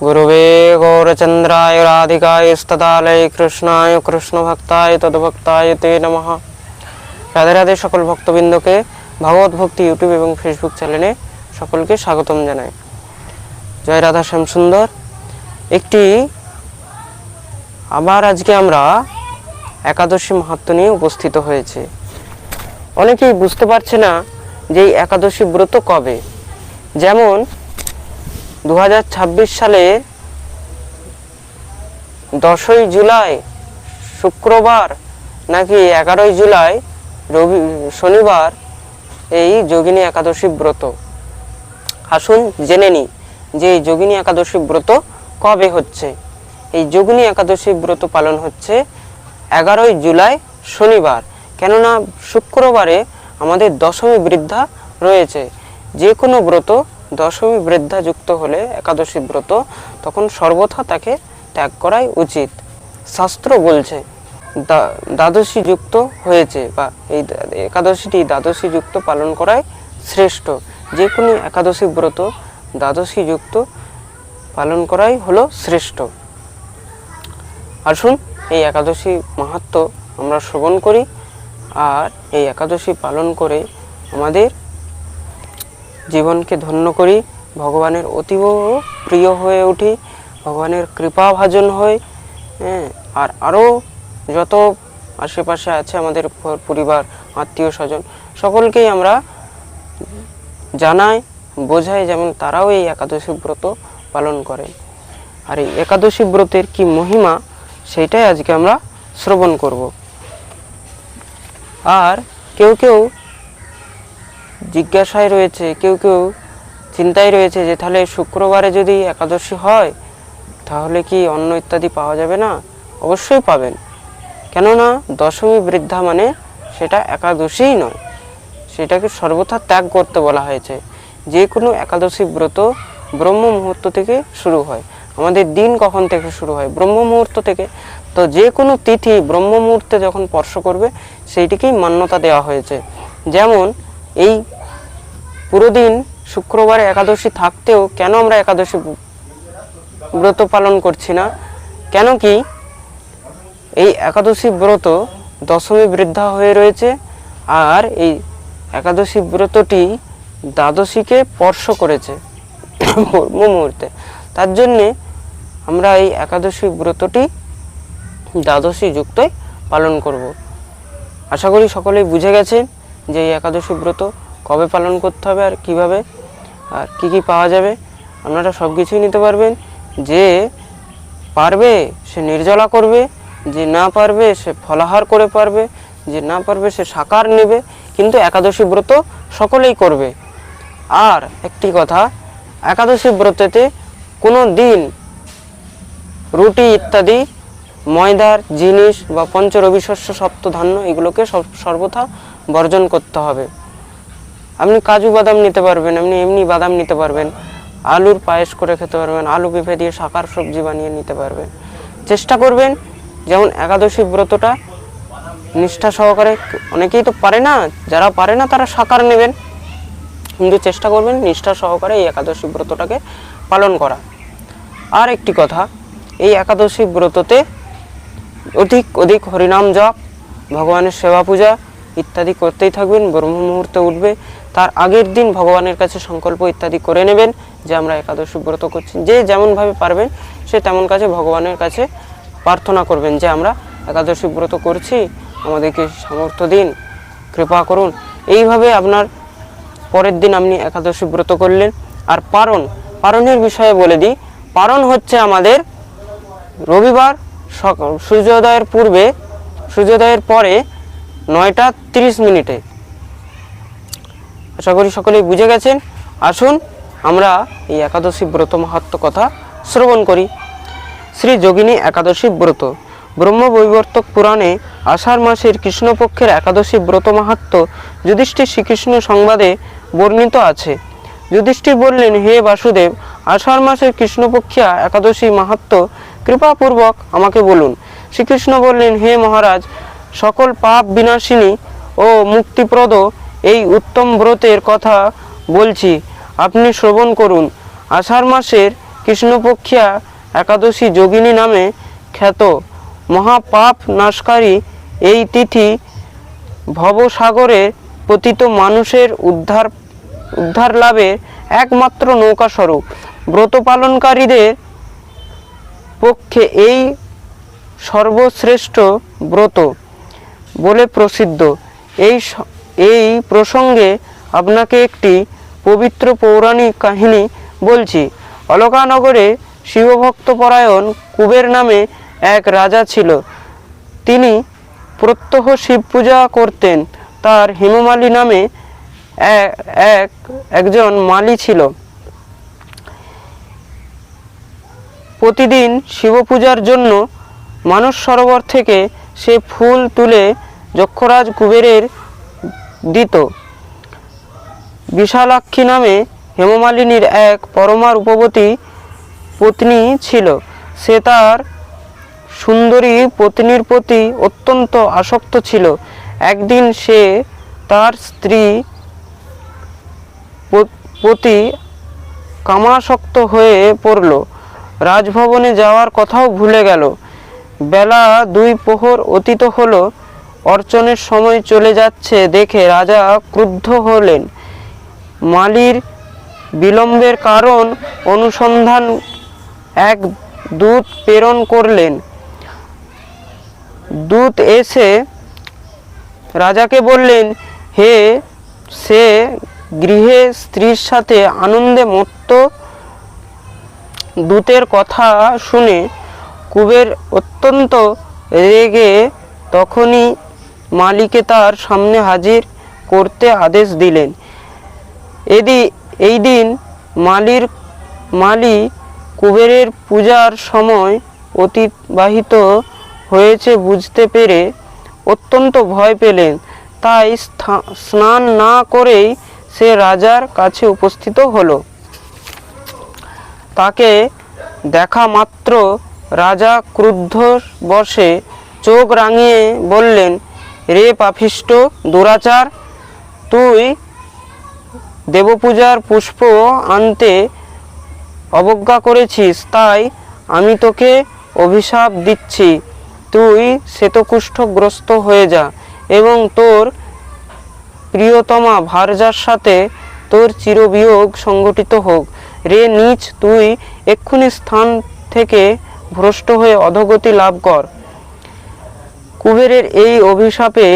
गुरुवे गौरचंद्राय राधिकाय स्तदालय कृष्णाय कृष्ण भक्ताय तद्भक्ताय ते नमः। राधे राधे सकल भक्तबिंदके भागवत भक्ति यूट्यूब एवं फेसबुक चैनेले सकलके स्वागतम जानाई। जय राधा श्याम सुंदर। একটি আবার আজকে আমরা একাদশী মাহাত্ম্য নিয়ে উপস্থিত হয়েছে। অনেকেই বুঝতে পারছে না যে এই একাদশী ব্রত কবে। যেমন 2026 সালে 10ই জুলাই শুক্রবার নাকি 11ই জুলাই শনিবার এই যোগিনী একাদশী ব্রত। আসুন জেনে নিই যে এই যোগিনী একাদশী ব্রত কবে হচ্ছে। এই যোগিনী একাদশী ব্রত পালন হচ্ছে 11ই জুলাই শনিবার। কেননা শুক্রবারে আমাদের দশমী বৃদ্ধা রয়েছে। যে কোনো ব্রত দশমী বৃদ্ধা যুক্ত হলে একাদশী ব্রত তখন সর্বথা তাকে ত্যাগ করাই উচিত। শাস্ত্র বলছে দ্বাদশী যুক্ত হয়েছে বা এই একাদশীটি দ্বাদশী যুক্ত পালন করাই শ্রেষ্ঠ। যে কোনো একাদশী ব্রত দ্বাদশী যুক্ত পালন করাই হলো শ্রেষ্ঠ। আসুন এই একাদশী মাহাত্ম্য আমরা শ্রবণ করি আর এই একাদশী পালন করে আমাদের জীবনকে ধন্য করি, ভগবানের অতীব প্রিয় হয়ে উঠি, ভগবানের কৃপাভাজন হই। আর আরও যত আশেপাশে আছে আমাদের পরিবার আত্মীয় স্বজন সকলকেই আমরা জানাই বোঝাই যেমন তারাও এই একাদশী ব্রত পালন করে। আর এই একাদশী ব্রতের কি মহিমা সেটাই আজকে আমরা শ্রবণ করব। আর কেউ কেউ জিজ্ঞাসায় রয়েছে, কেউ কেউ চিন্তায় রয়েছে যে তাহলে শুক্রবারে যদি একাদশী হয় তাহলে কি অন্ন ইত্যাদি পাওয়া যাবে না? অবশ্যই পাবেন। কেননা দশমী বৃদ্ধা মানে সেটা একাদশীই নয়, সেটাকে সর্বথা ত্যাগ করতে বলা হয়েছে। যে কোনো একাদশী ব্রত ব্রহ্ম মুহূর্ত থেকে শুরু হয়। আমাদের দিন কখন থেকে শুরু হয়? ব্রহ্ম মুহূর্ত থেকে। তো যে কোনো তিথি ব্রহ্ম মুহূর্তে যখন স্পর্শ করবে সেইটিকেই মান্যতা দেওয়া হয়েছে। যেমন এই পুরো দিন শুক্রবারে একাদশী থাকতেও কেন আমরা একাদশী ব্রত পালন করছি না? কেন কি এই একাদশী ব্রত দশমী বৃদ্ধা হয়ে রয়েছে আর এই একাদশী ব্রতটি দ্বাদশীকে স্পর্শ করেছে ব্রহ্ম মুহূর্তে। তার জন্যে আমরা এই একাদশী ব্রতটি দ্বাদশী যুক্তই পালন করব। আশা করি সকলেই বুঝে গেছেন যে এই একাদশী ব্রত কবে পালন করতে হবে আর কিভাবে আর কি কি পাওয়া যাবে। আপনারা সব কিছুই নিতে পারবেন। যে পারবে সে নির্জলা করবে, যে না পারবে সে ফলাহার করে পারবে, যে না পারবে সে সাকার নেবে, কিন্তু একাদশী ব্রত সকলেই করবে। আর একটি কথা, একাদশী ব্রতেতে কোনো দিন রুটি ইত্যাদি ময়দার জিনিস বা পঞ্চরবি শস্য সপ্তধান্য এগুলোকে সর্বথা বর্জন করতে হবে। আপনি কাজু বাদাম নিতে পারবেন, আপনি এমনি বাদাম নিতে পারবেন, আলুর পায়েস করে খেতে পারবেন, আলু পেঁপে দিয়ে শাকার সবজি বানিয়ে নিতে পারবেন। চেষ্টা করবেন যেমন একাদশী ব্রতটা নিষ্ঠা সহকারে, অনেকেই তো পারে না, যারা পারে না তারা শাকার নেবেন, কিন্তু চেষ্টা করবেন নিষ্ঠা সহকারে এই একাদশী ব্রতটাকে পালন করা। আর একটি কথা, এই একাদশী ব্রততে অধিক হরিনাম জপ, ভগবানের সেবা পূজা ইত্যাদি করতেই থাকবেন। ব্রহ্ম মুহূর্তে উঠবে তার আগের দিন ভগবানের কাছে সংকল্প ইত্যাদি করে নেবেন যে আমরা একাদশী ব্রত করছি। যে যেমনভাবে পারবেন সে তেমন কাছে ভগবানের কাছে প্রার্থনা করবেন যে আমরা একাদশী ব্রত করছি, আমাদেরকে সামর্থ্য দিন, কৃপা করুন। এইভাবে আপনার পরের দিন আপনি একাদশী ব্রত করলেন। আর পারণের বিষয়ে বলে দিই। পারণ হচ্ছে আমাদের রবিবার সূর্যোদয়ের পূর্বে, সূর্যোদয়ের পরে 9:30 আশা করি সকলেই বুঝে গেছেন। আসুন আমরা এই একাদশী ব্রত মাহাত্ম্য কথা শ্রবণ করি। শ্রী যোগিনী একাদশী ব্রত। ব্রহ্মবৈবর্তক পুরাণে আষাঢ় মাসের কৃষ্ণপক্ষের একাদশী ব্রত মাহাত্ম্য যুধিষ্ঠির শ্রীকৃষ্ণ সংবাদে বর্ণিত আছে। যুধিষ্ঠির বললেন, হে বাসুদেব, আষাঢ় মাসের কৃষ্ণপক্ষিয়া একাদশী মাহাত্ম্য কৃপাপূর্বক আমাকে বলুন। শ্রীকৃষ্ণ বললেন, হে মহারাজ, সকল পাপ বিনাশিনী ও মুক্তিপ্রদ এই উত্তম ব্রতের কথা বলছি, আপনি শ্রবণ করুন। আষাঢ় মাসের কৃষ্ণপক্ষিয়া একাদশী যোগিনী নামে খ্যাত। মহাপাপ নাশকারী এই তিথি ভবসাগরে পতিত মানুষের উদ্ধার লাভের একমাত্র নৌকা স্বরূপ। ব্রত পালনকারীদের পক্ষে এই সর্বশ্রেষ্ঠ ব্রত বলে প্রসিদ্ধ। এই প্রসঙ্গে আপনাকে একটি পবিত্র পৌরাণিক কাহিনী বলছি। অলকানগরে শিবভক্তপরায়ণ কুবের নামে এক রাজা ছিল। তিনি প্রত্যহ শিব পূজা করতেন। তার হেমমালী নামে একজন মালী ছিল। প্রতিদিন শিব পূজার জন্য মানস সরোবর থেকে সে ফুল তুলে যক্ষরাজ কুবেরের দিত। বিশালাক্ষী নামে হেমমালিনীর এক পরমা রূপবতী পত্নী ছিল। সে তার সুন্দরী পত্নীর প্রতি অত্যন্ত আসক্ত ছিল। একদিন সে তার স্ত্রী প্রতি কামাসক্ত হয়ে পড়ল। রাজভবনে যাওয়ার কথাও ভুলে গেল। বেলা 2 প্রহর অতীত হলো। অর্চনের সময় চলে যাচ্ছে দেখে রাজা ক্রুদ্ধ হলেন। মালির বিলম্বের কারণ অনুসন্ধান এক দূত প্রেরণ করলেন। দূত এসে রাজাকে বললেন, হে, সে গৃহে স্ত্রীর সাথে আনন্দে মত্ত। দূতের কথা শুনে কুবের অত্যন্ত রেগে তখনই মালিকে তার সামনে হাজির করতে আদেশ দিলেন। এই দিন মালি কুবেরের পূজার সময় অতিবাহিত হয়েছে বুঝতে পেরে অত্যন্ত ভয় পেলেন। তাই স্নান না করেই সে রাজার কাছে উপস্থিত হলো। তাকে দেখা মাত্র রাজা ক্রুদ্ধ বশে চোখ রাঙিয়ে বললেন, রে পাপিষ্ঠ দুরাচার, তুই দেবপূজার পুষ্প আনতে অবজ্ঞা করেছিস, তাই আমি তোকে অভিশাপ দিচ্ছি। তুই শ্বেতকুষ্ঠগ্রস্ত হয়ে যা এবং তোর প্রিয়তমা ভার্যার সাথে তোর চিরবিয়োগ সংঘটিত হোক। রে নীচ, তুই এক্ষুনি স্থান থেকে ভ্রষ্ট হয়ে অধোগতি লাভ কর। কুবেরের এই অভিশাপে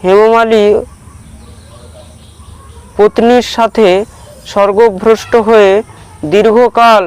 হেমমালী পত্নীর সাথে স্বর্গভ্রষ্ট হয়ে দীর্ঘকাল